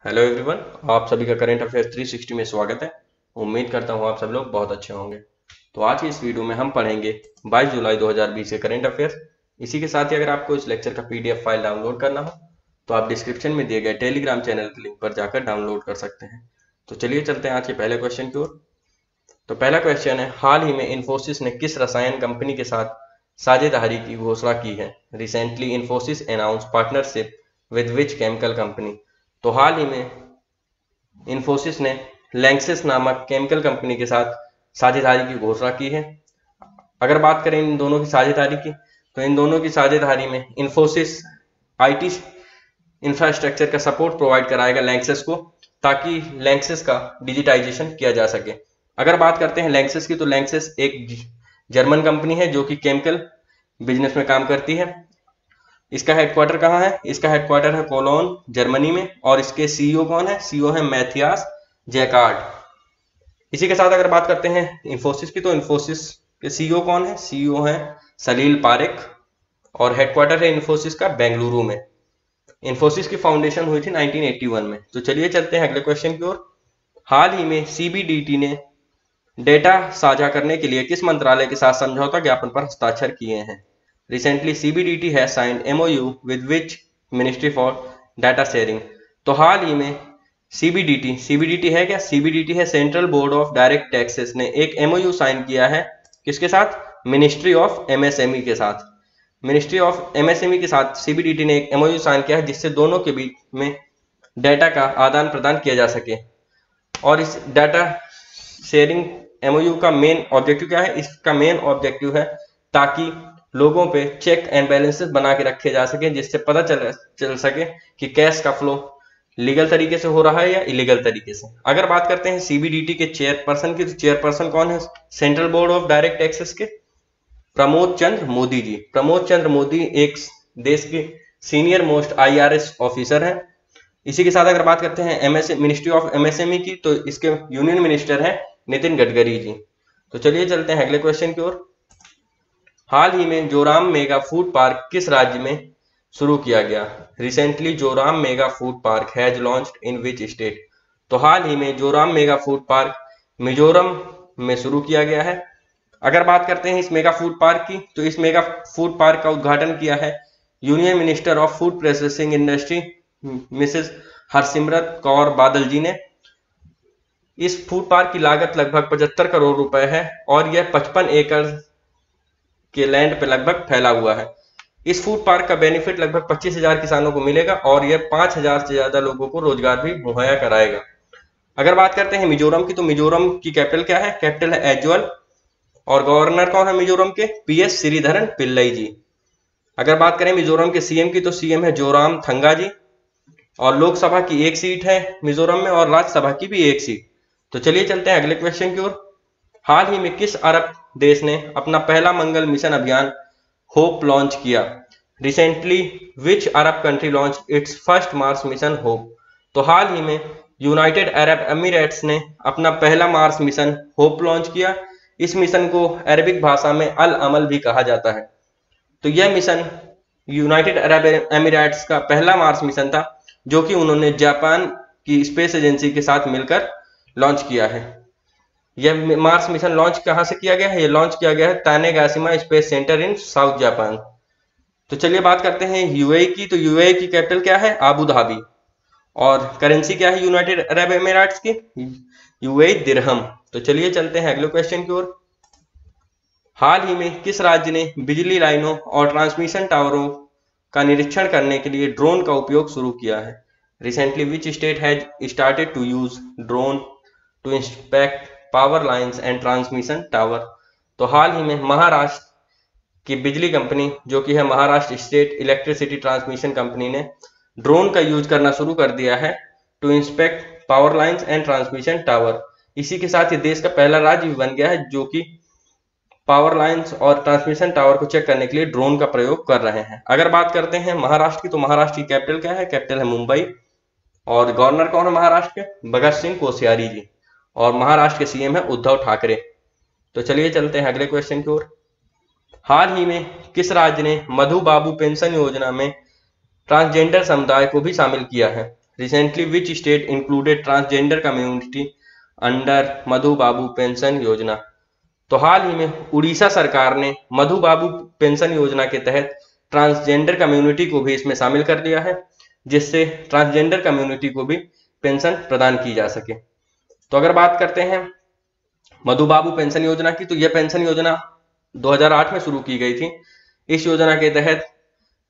Hello everyone, आप सभी का करेंट अफेयर्स 360 में स्वागत है। उम्मीद करता हूँ आप सब लोग बहुत अच्छे होंगे। तो आज की इस वीडियो में हम पढ़ेंगे 22 जुलाई 2020 के करेंट अफेयर्स। इसी के साथ ही अगर आपको इस लेक्चर का पीडीएफ फाइल डाउनलोड करना हो तो आप डिस्क्रिप्शन में दिए गए टेलीग्राम चैनल के लिंक पर जाकर डाउनलोड कर सकते हैं। तो चलिए चलते हैं आज के पहले क्वेश्चन की ओर। तो पहला क्वेश्चन है, हाल ही में इन्फोसिस ने किस रसायन कंपनी के साथ साझेदारी की घोषणा की है? Recently Infosys announce partnership with which chemical company? तो हाल ही में इन्फोसिस ने लैंक्सिस नामक केमिकल कंपनी के साथ साझेदारी की घोषणा की है। अगर बात करें इन दोनों की साझेदारी की, तो इन दोनों की साझेदारी में इन्फोसिस आईटी इंफ्रास्ट्रक्चर का सपोर्ट प्रोवाइड कराएगा लैंक्सिस को, ताकि लैंक्सिस का डिजिटाइजेशन किया जा सके। अगर बात करते हैं लैंक्सिस की, तो लैंक्सिस एक जर्मन कंपनी है जो कि केमिकल बिजनेस में काम करती है। इसका हेडक्वार्टर कहाँ है? इसका हेडक्वार्टर है कोलोन, जर्मनी में। और इसके सीईओ कौन है? सीईओ है मैथियास जैकार्ड। इसी के साथ अगर बात करते हैं इन्फोसिस की, तो इन्फोसिस के सीईओ कौन है? सीईओ है सलील पारेख, और हेडक्वार्टर है इन्फोसिस का बेंगलुरु में। इन्फोसिस की फाउंडेशन हुई थी 1981 में। तो चलिए चलते हैं अगले क्वेश्चन की ओर। हाल ही में सीबीडीटी ने डेटा साझा करने के लिए किस मंत्रालय के साथ समझौता ज्ञापन पर हस्ताक्षर किए हैं? Recently, CBDT has signed MOU with which Ministry for Data Sharing? तो हाल ही में CBDT है क्या? CBDT है central board of direct taxes ने एक MOU साइन किया है। किसके साथ? मिनिस्ट्री ऑफ MSME के साथ। मिनिस्ट्री ऑफ MSME के साथ CBDT ने एक MOU साइन किया है, जिससे दोनों के बीच में डाटा का आदान प्रदान किया जा सके। और इस डाटा शेयरिंग MOU का मेन ऑब्जेक्टिव क्या है? इसका मेन ऑब्जेक्टिव है ताकि लोगों पे चेक एंड बैलेंसेस बना के रखे जा सके, जिससे पता चल सके कि कैश का फ्लो लीगल तरीके से हो रहा है या इलीगल तरीके से। अगर बात करते हैं सीबीडीटी के चेयरपर्सन की, तो चेयरपर्सन कौन है central board of direct taxes के? प्रमोद चंद्र मोदी जी। प्रमोद चंद्र मोदी एक देश के सीनियर मोस्ट IRS ऑफिसर हैं। इसी के साथ अगर बात करते हैं मिनिस्ट्री ऑफ MSME की, तो इसके यूनियन मिनिस्टर हैं नितिन गडकरी जी। तो चलिए चलते हैं अगले क्वेश्चन की ओर। हाल ही में जोराम मेगा फूड पार्क किस राज्य में शुरू किया गया? Recently Joram mega food park has launched in which state? तो हाल ही में Joram mega food park Mizoram में शुरू किया गया है। अगर बात करते हैं इस मेगा फूड पार्क की, तो इस मेगा फूड पार्क का उद्घाटन किया है union minister of food processing industry Mrs Harsimrat Kaur Badal जी ने। इस फूड पार्क की लागत लगभग 75 करोड़ रुपए है, और यह 55 एकड़ के लैंड पे लगभग फैला हुआ है। इस फूड पार्क का बेनिफिट लगभग 25,000 किसानों को मिलेगा, और यह 5,000 से ज्यादा लोगों को रोजगार भी मुहैया कराएगा। अगर बात करते हैं मिजोरम की, तो मिजोरम की कैपिटल क्या है? कैपिटल है एजुअल, और गवर्नर कौन है मिजोरम के? PS श्रीधरन पिल्लई जी। अगर बात करें मिजोरम के सीएम की, तो सीएम है जोराम थंगा जी, और लोकसभा की एक सीट है मिजोरम में, और राज्यसभा की भी एक सीट। तो चलिए चलते हैं अगले क्वेश्चन की ओर। हाल ही में किस अरब देश ने अपना पहला मंगल मिशन अभियान होप लॉन्च किया? Recently which Arab country launch its first Mars mission hope? तो हाल ही में यूनाइटेड अरब एमिरेट्स ने अपना पहला मार्स मिशन होप लॉन्च किया। इस मिशन को अरबिक भाषा में अल अमल भी कहा जाता है। तो यह मिशन यूनाइटेड अरब एमिरेट्स का पहला मार्स मिशन था, जो कि उन्होंने जापान की स्पेस एजेंसी के साथ मिलकर लॉन्च किया है। यह मार्स मिशन लॉन्च कहां से किया गया है? यह लॉन्च किया गया है तानेगाशिमा स्पेस सेंटर इन साउथ जापान। तो चलिए बात करते हैं यूएई की। तो यूएई की कैपिटल क्या है? Abu Dhabi. और करेंसी क्या है यूनाइटेड अरब एमिरेट्स की? यूएई दिरहम। तो चलिए चलते हैं अगले क्वेश्चन की ओर। हाल ही में किस राज्य ने बिजली लाइनों और ट्रांसमिशन टावरों का निरीक्षण करने के लिए ड्रोन का उपयोग शुरू किया है? Recently which state has started to use drone to inspect power lines and transmission tower? तो हाल ही में महाराष्ट्र की बिजली कंपनी, जो कि है Maharashtra state electricity transmission company, ने ड्रोन का यूज करना शुरू कर दिया है to inspect power lines and transmission tower. इसी के साथ ये देश का पहला राज्य भी बन गया है जो कि पावर लाइन्स और ट्रांसमिशन टावर को चेक करने के लिए ड्रोन का प्रयोग कर रहे हैं। अगर बात करते हैं महाराष्ट्र की, तो महाराष्ट्र की कैपिटल क्या है? कैपिटल है मुंबई, और गवर्नर कौन है महाराष्ट्र के? भगत सिंह कोश्यारी जी, और महाराष्ट्र के सीएम है उद्धव ठाकरे। तो चलिए चलते हैं अगले क्वेश्चन की ओर। हाल ही में किस राज्य ने मधु बाबू पेंशन योजना में ट्रांसजेंडर समुदाय को भी शामिल किया है? Recently which state included transgender community under Madhu Babu pension योजना। तो हाल ही में उड़ीसा सरकार ने मधु बाबू पेंशन योजना के तहत ट्रांसजेंडर कम्युनिटी को भी इसमें शामिल कर लिया है, जिससे ट्रांसजेंडर कम्युनिटी को भी पेंशन प्रदान की जा सके। तो अगर बात करते हैं मधु बाबू पेंशन योजना की, तो यह पेंशन योजना 2008 में शुरू की गई थी। इस योजना के तहत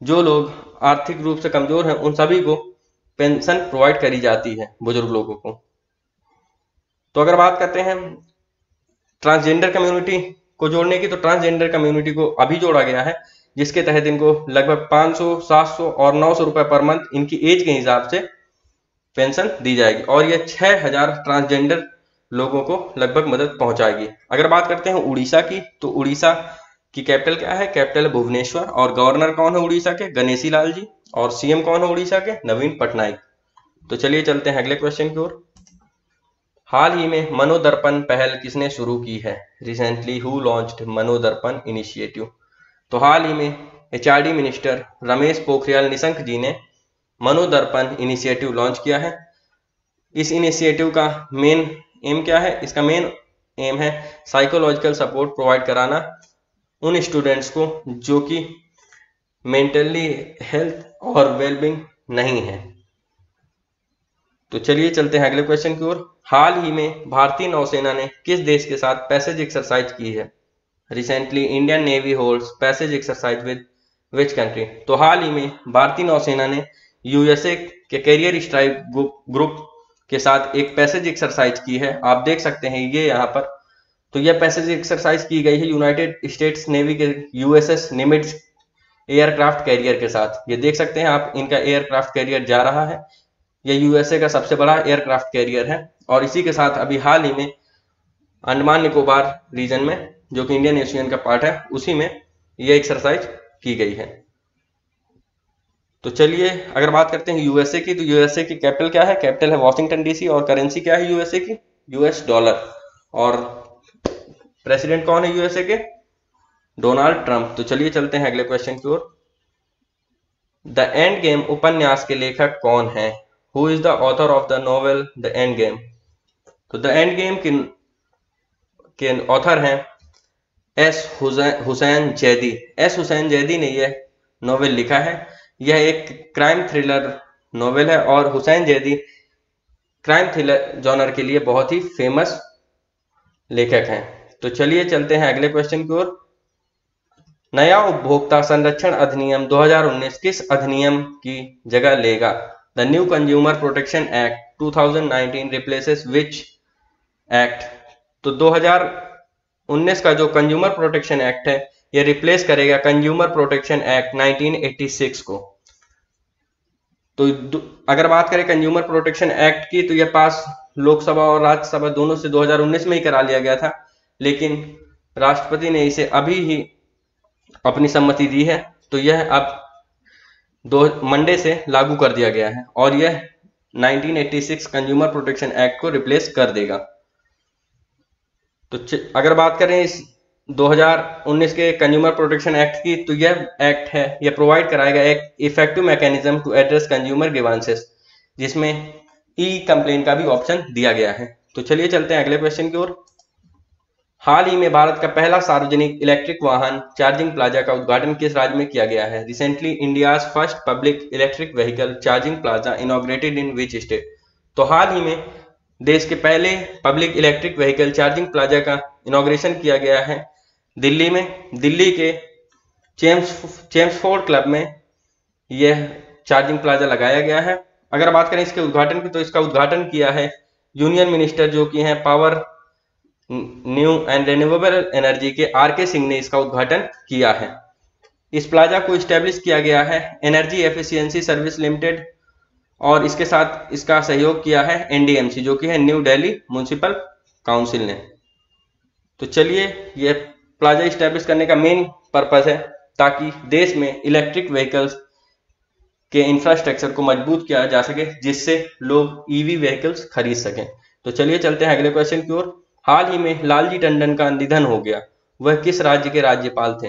जो लोग आर्थिक रूप से कमजोर हैं उन सभी को पेंशन प्रोवाइड करी जाती है, बुजुर्ग लोगों को। तो अगर बात करते हैं ट्रांसजेंडर कम्युनिटी को जोड़ने की, तो ट्रांसजेंडर कम्युनिटी को अभी जोड़ा गया है, जिसके तहत इनको लगभग 500, 700 और 900 रुपए पर मंथ इनकी एज के हिसाब से पेंशन दी जाएगी, और यह 6000 ट्रांसजेंडर लोगों को लगभग मदद पहुंचाएगी। अगर बात करते हैं उड़ीसा की, तो उड़ीसा की कैपिटल क्या है? कैपिटल है भुवनेश्वर, और गवर्नर कौन है उड़ीसा के? गणेशी लाल जी, और सीएम कौन है उड़ीसा के? नवीन पटनायक। तो चलिए चलते हैं अगले क्वेश्चन की ओर। हाल ही में मनोदर्पण पहल किसने शुरू की है? Recently who launched Manodarpan initiative. तो हाल ही में एचआरडी मिनिस्टर रमेश पोखरियाल निशंक जी ने मनोदर्पण इनिशिएटिव लॉन्च किया है। इस इनिशिएटिव का मेन एम क्या है? इसका मेन एम है साइकोलॉजिकल सपोर्ट प्रोवाइड कराना उन स्टूडेंट्स को जो कि मेंटली हेल्थ और वेलबींग नहीं है। तो चलिए चलते हैं अगले क्वेश्चन की ओर। हाल ही में भारतीय नौसेना ने किस देश के साथ पैसेज एक्सरसाइज की है? Recently Indian navy holds passage exercise with which country. तो हाल ही में भारतीय नौसेना ने यूएसए के कैरियर स्ट्राइक ग्रुप के साथ एक पैसेज एक्सरसाइज की है। आप देख सकते हैं ये यहाँ पर। तो यह पैसेज एक्सरसाइज की गई है यूनाइटेड स्टेट्स नेवी के यूएसएस निमिट्ज एयरक्राफ्ट कैरियर के साथ। ये देख सकते हैं आप, इनका एयरक्राफ्ट कैरियर जा रहा है। यह यूएसए का सबसे बड़ा एयरक्राफ्ट कैरियर है, और इसी के साथ अभी हाल ही में अंडमान निकोबार रीजन में, जो कि इंडियन ओशियन का पार्ट है, उसी में यह एक्सरसाइज की गई है। तो चलिए अगर बात करते हैं यूएसए की, तो यूएसए की कैपिटल क्या है? कैपिटल है वॉशिंगटन डीसी, और करेंसी क्या है यूएसए की? US dollar. और प्रेसिडेंट कौन है यूएसए के? Donald Trump. तो चलिए चलते हैं अगले क्वेश्चन की ओर। द एंड गेम उपन्यास के लेखक कौन है? Who is the author of the novel the end game. तो द एंड गेम के ऑथर हैं एस हुसैन जैदी। एस हुसैन जैदी ने यह नॉवेल लिखा है। यह एक क्राइम थ्रिलर नॉवेल है, और Hussain Zaidi crime thriller genre के लिए बहुत ही फेमस लेखक हैं। तो चलिए चलते हैं अगले क्वेश्चन की ओर। नया उपभोक्ता संरक्षण अधिनियम 2019 किस अधिनियम की जगह लेगा? The new consumer protection act 2019 replaces which act. तो 2019 का जो कंज्यूमर प्रोटेक्शन एक्ट है, यह रिप्लेस करेगा कंज्यूमर प्रोटेक्शन एक्ट 1986 को। तो अगर बात करें कंज्यूमर प्रोटेक्शन एक्ट की, तो यह पास लोकसभा और राज्यसभा दोनों से 2019 में ही करा लिया गया था, लेकिन राष्ट्रपति ने इसे अभी ही अपनी सम्मति दी है। तो यह अब मंडे से लागू कर दिया गया है, और यह 1986 कंज्यूमर प्रोटेक्शन एक्ट को रिप्लेस कर देगा। तो अगर बात करें इस 2019 के कंज्यूमर प्रोटेक्शन एक्ट की, तो यह एक्ट है, यह प्रोवाइड कराएगा एक effective mechanism to address consumer grievances, जिसमें ई कंप्लेन का भी ऑप्शन दिया गया है। तो चलिए चलते हैं अगले क्वेश्चन की ओर। हाल ही में भारत का पहला सार्वजनिक इलेक्ट्रिक वाहन चार्जिंग प्लाजा का उद्घाटन किस राज्य में किया गया है? Recently India's first public electric vehicle charging plaza inaugurated in which state. तो हाल ही में देश के पहले public electric vehicle charging plaza का इनॉग्रेशन किया गया है दिल्ली में। दिल्ली के चेम्सफोर्ड क्लब में यह चार्जिंग प्लाजा लगाया गया है। अगर बात करें इसके उद्घाटन की, तो इसका उद्घाटन किया है यूनियन मिनिस्टर जो कि हैं power new and renewable energy के आर.के. सिंह ने इसका उद्घाटन किया है। इस प्लाजा को इस्टेब्लिश किया गया है एनर्जी एफिशिएंसी सर्विस लिमिटेड, और इसके साथ इसका सहयोग किया है एनडीएमसी जो कि है न्यू दिल्ली म्युनिसिपल काउंसिल ने। तो चलिए, यह प्लाजा इस्टेब्लिश करने का मेन पर्पस है ताकि देश में इलेक्ट्रिक व्हीकल्स के इंफ्रास्ट्रक्चर को मजबूत किया जा सके, जिससे लोग ईवी व्हीकल्स खरीद सकें। तो चलिए चलते हैं अगले क्वेश्चन की ओर। हाल ही में लालजी टंडन का निधन हो गया, वह किस राज्य के राज्यपाल थे?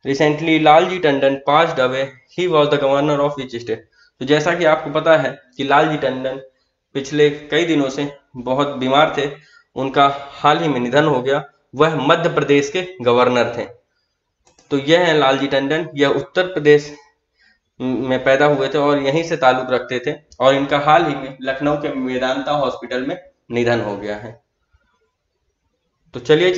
Recently Lalji Tandon passed away, he was the governor of which state. तो जैसा कि आपको पता है कि लालजी टंडन पिछले कई दिनों से बहुत बीमार थे, उनका हाल ही में निधन हो गया। वह मध्य प्रदेश के गवर्नर थे। तो यह है लालजी टंडन, यह उत्तर प्रदेश में पैदा हुए थे और यहीं से ताल्लुक रखते थे, और इनका हाल ही में लखनऊ के मेदांता हॉस्पिटल में निधन हो गया है। तो चलिए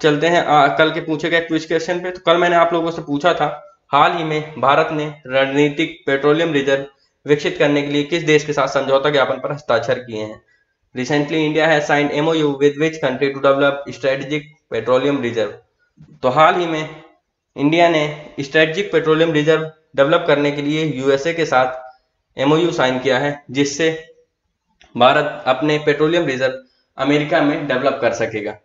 चलते हैं कल के पूछे गए क्विज क्वेश्चन पे। तो कल मैंने आप लोगों से पूछा था, हाल ही में भारत ने रणनीतिक पेट्रोलियम रिजर्व विकसित करने के लिए किस देश के साथ समझौता ज्ञापन पर हस्ताक्षर किए हैं। Recently India has signed MOU with which country to develop strategic petroleum reserve. तो हाल ही में इंडिया ने स्ट्रेटेजिक पेट्रोलियम रिजर्व डेवलप करने के लिए USA के साथ MOU साइन किया है, जिससे भारत अपने पेट्रोलियम रिजर्व अमेरिका में डेवलप कर सकेगा।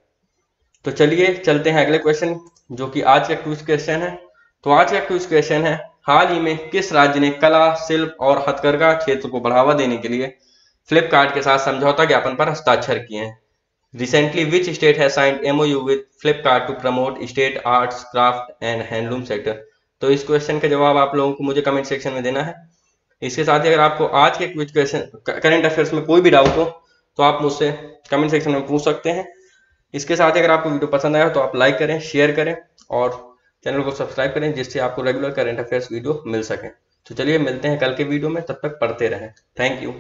तो चलिए चलते हैं अगले क्वेश्चन, जो कि आज का क्विज क्वेश्चन है। तो आज का क्विज क्वेश्चन है, हाल ही में किस राज्य ने कला, शिल्प और हथकरघा क्षेत्र को बढ़ावा देने के लिए फ्लिपकार्ट के साथ समझौता ज्ञापन पर हस्ताक्षर किए हैं। Recently which state has signed MOU with Flipkart to promote state arts, craft and handloom sector. तो इस क्वेश्चन का जवाब आप लोगों को मुझे कमेंट सेक्शन में देना है। इसके साथ ही अगर आपको आज के क्विज क्वेश्चन करंट अफेयर्स में कोई भी डाउट हो तो आप मुझसे कमेंट सेक्शन में पूछ सकते हैं। इसके साथ ही अगर आपको वीडियो पसंद आया तो आप लाइक करें, शेयर करें और चैनल को सब्सक्राइब करें, जिससे आपको रेगुलर करंट अफेयर्स वीडियो मिल सके। तो चलिए मिलते हैं कल के वीडियो में, तब तक पढ़ते रहें। Thank you.